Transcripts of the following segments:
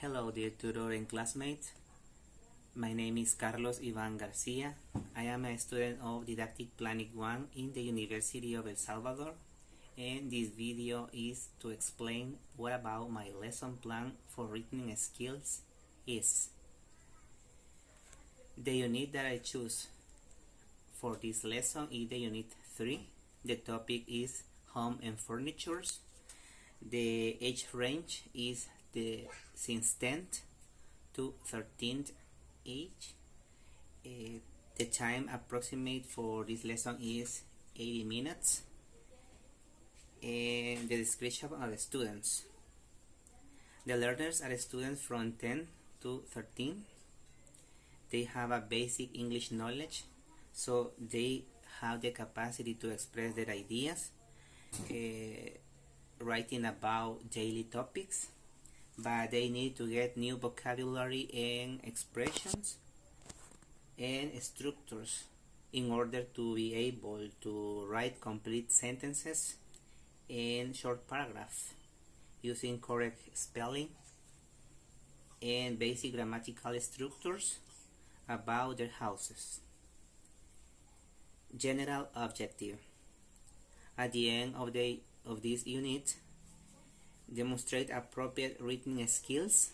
Hello dear tutor and classmates. My name is Carlos Ivan Garcia. I am a student of Didactic Planning 1 in the University of El Salvador, and this video is to explain what about my lesson plan for written skills is. The unit that I choose for this lesson is the unit 3. The topic is home and furnitures. The age range is since 10th to 13th age. The time approximate for this lesson is 80 minutes. And the description of the students. The learners are students from 10 to 13. They have a basic English knowledge, so they have the capacity to express their ideas, writing about daily topics, but they need to get new vocabulary and expressions and structures in order to be able to write complete sentences and short paragraphs using correct spelling and basic grammatical structures about their houses. General objective. At the end of this unit, demonstrate appropriate written skills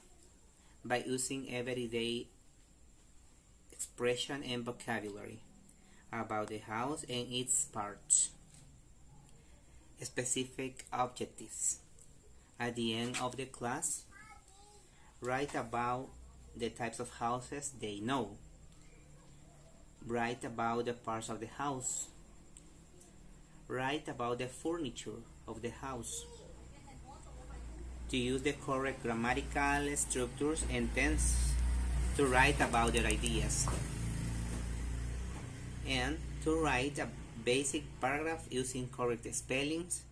by using everyday expression and vocabulary about the house and its parts. Specific objectives. At the end of the class, write about the types of houses they know. Write about the parts of the house. Write about the furniture of the house. To use the correct grammatical structures and tense to write about their ideas. And to write a basic paragraph using correct spellings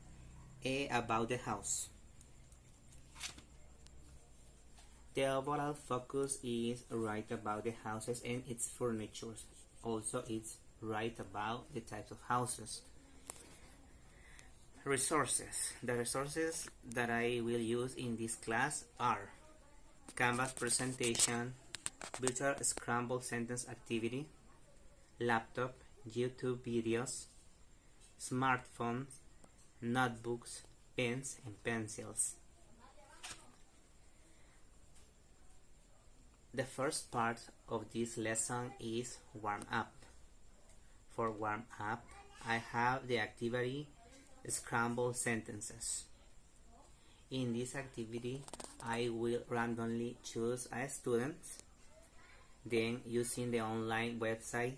about the house. The overall focus is write about the houses and its furniture. Also, it's write about the types of houses. Resources. The resources that I will use in this class are Canvas presentation, virtual scramble sentence activity, laptop, YouTube videos, smartphones, notebooks, pens and pencils. The first part of this lesson is warm up. For warm up, I have the activity scramble sentences. In this activity, I will randomly choose a student. Then, using the online website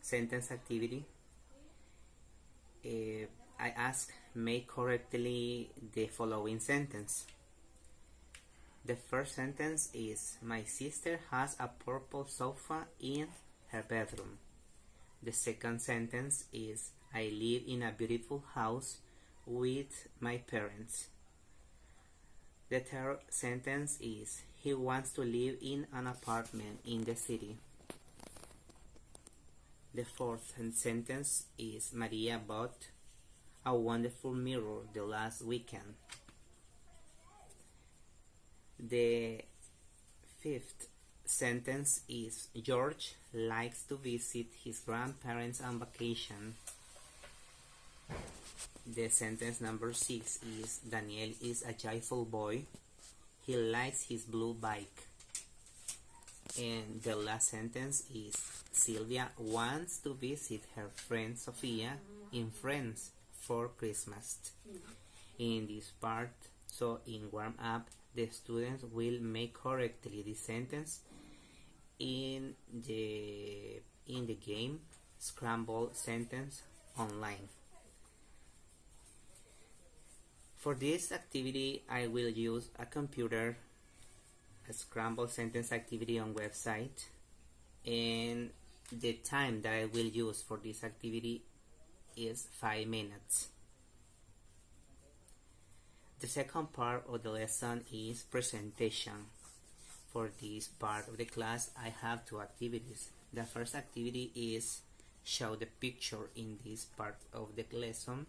sentence activity, I ask make correctly the following sentence. The first sentence is, my sister has a purple sofa in her bedroom. The second sentence is, I live in a beautiful house with my parents. The third sentence is, he wants to live in an apartment in the city. The fourth sentence is, Maria bought a wonderful mirror the last weekend. The fifth sentence is, George likes to visit his grandparents on vacation. The sentence number 6 is, Daniel is a joyful boy. He likes his blue bike. And the last sentence is, Sylvia wants to visit her friend Sofia in France for Christmas. In this part, so in warm up, the students will make correctly the sentence in the game Scramble Sentence Online. For this activity, I will use a computer, a Scramble Sentence activity on website, and the time that I will use for this activity is 5 minutes. The second part of the lesson is presentation. For this part of the class, I have 2 activities. The first activity is show the picture. In this part of the lesson,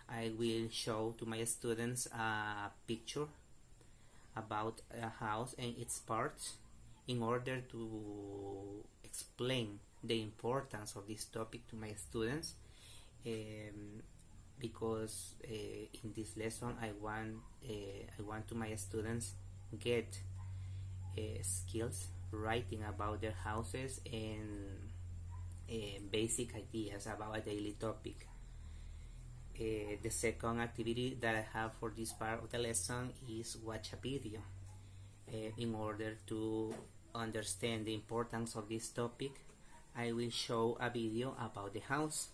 I will show to my students a picture about a house and its parts in order to explain the importance of this topic to my students, because in this lesson I want to my students get skills writing about their houses and basic ideas about a daily topic. The second activity that I have for this part of the lesson is watch a video. In order to understand the importance of this topic, I will show a video about the house.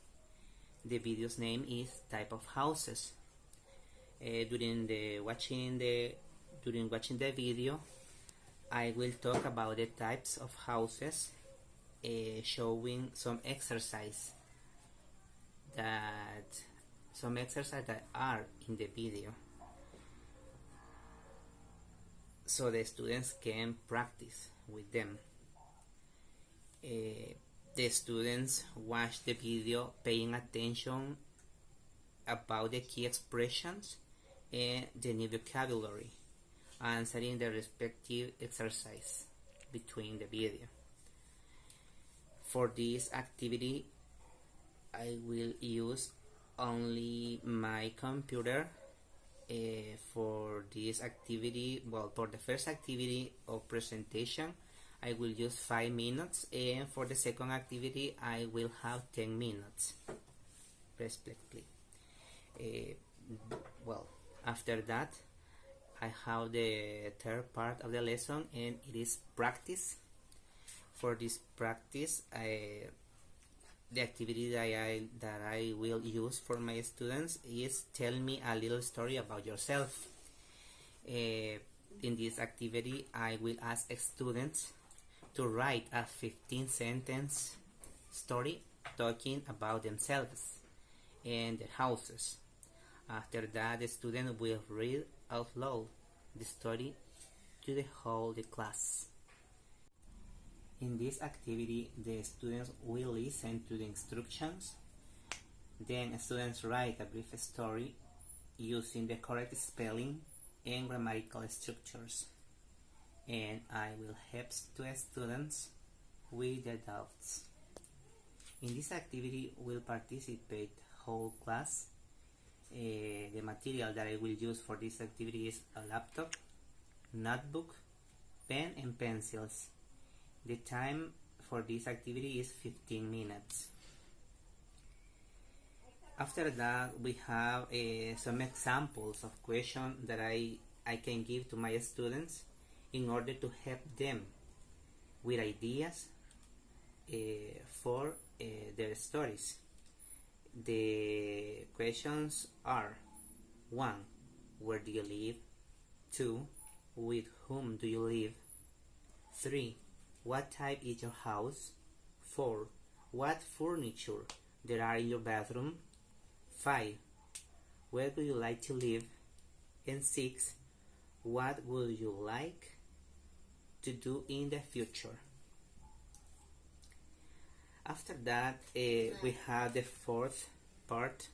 The video's name is Type of Houses. During watching the video, I will talk about the types of houses, showing some exercise that are in the video, so the students can practice with them. The students watch the video paying attention about the key expressions and the new vocabulary, answering the respective exercise between the video. For this activity, I will use only my computer. For this activity, for the first activity of presentation, I will use 5 minutes, and for the second activity I will have 10 minutes respectively. After that I have the third part of the lesson, and it is practice. For this practice, the activity that I will use for my students is tell me a little story about yourself. In this activity, I will ask students to write a 15-sentence story talking about themselves and their houses. After that, the student will read out loud the story to the whole class. In this activity, the students will listen to the instructions. Then students write a brief story using the correct spelling and grammatical structures. And I will help the students with their doubts. In this activity will participate whole class. The material that I will use for this activity is a laptop, notebook, pen and pencils. The time for this activity is 15 minutes. After that, we have some examples of questions that I can give to my students in order to help them with ideas for their stories. The questions are: 1. Where do you live? 2. With whom do you live? 3. What type is your house? 4. What furniture there are in your bathroom? 5. Where would you like to live? And 6. What would you like to do in the future? After that, we have the fourth part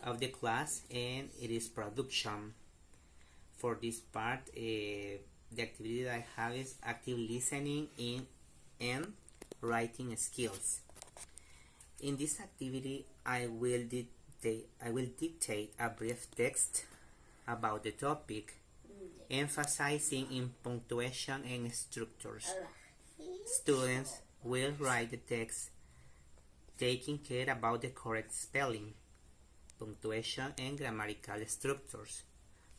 of the class, and it is production. For this part, the activity that I have is active listening and writing skills. In this activity, I will dictate a brief text about the topic, emphasizing in punctuation and structures. Students will write the text, taking care about the correct spelling, punctuation and grammatical structures.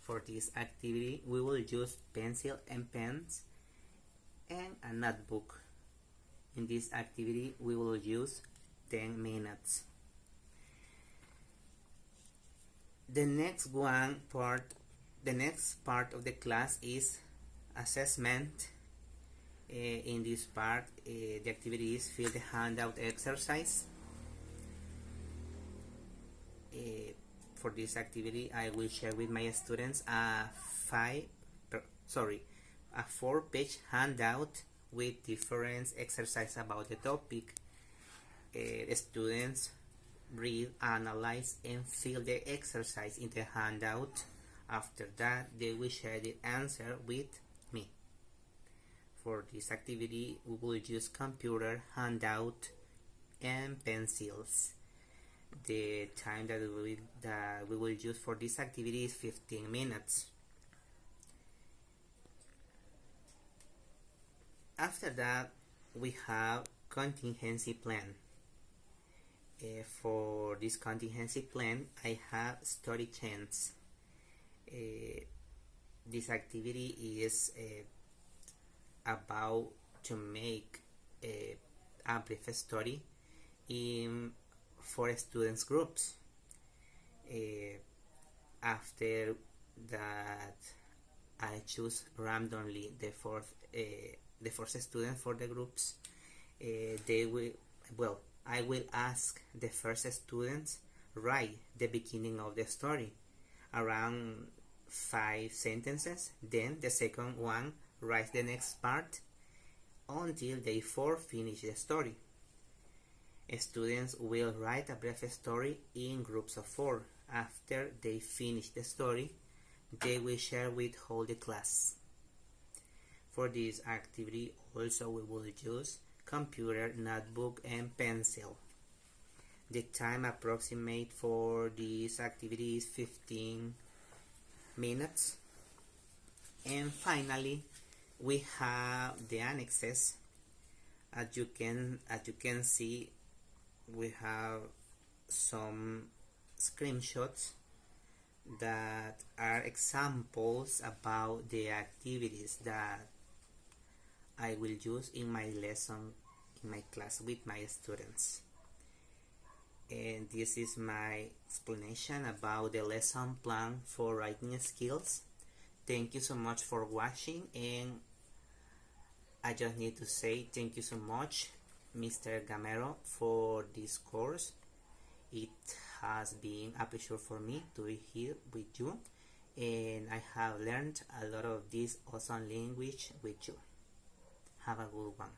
For this activity, we will use pencil and pens and a notebook. In this activity, we will use 10 minutes. The next part of the class is assessment. In this part, the activity is fill the handout exercise. For this activity, I will share with my students a 4-page handout with different exercises about the topic. The students read, analyze, and fill the exercise in the handout After that, they will share the answer with me. For this activity, we will use computer, handout, and pencils. The time that we will use for this activity is 15 minutes. After that, we have contingency plan. For this contingency plan, I have story chance. This activity is about to make a brief story in 4 students groups. After that, I choose randomly the first student for the groups. I will ask the first students write the beginning of the story, around 5 sentences. Then the second one writes the next part until they 4 finish the story. Students will write a brief story in groups of 4. After they finish the story, they will share with whole the class. For this activity, also we will use computer, notebook, and pencil. The time approximate for this activity is 15 minutes. And finally, we have the annexes. As you can see, we have some screenshots that are examples about the activities that I will use in my lesson, in my class with my students. And this is my explanation about the lesson plan for writing skills. Thank you so much for watching, and I just need to say thank you so much, Mr. Gamero, for this course. It has been a pleasure for me to be here with you, and I have learned a lot of this awesome language with you. Have a good one.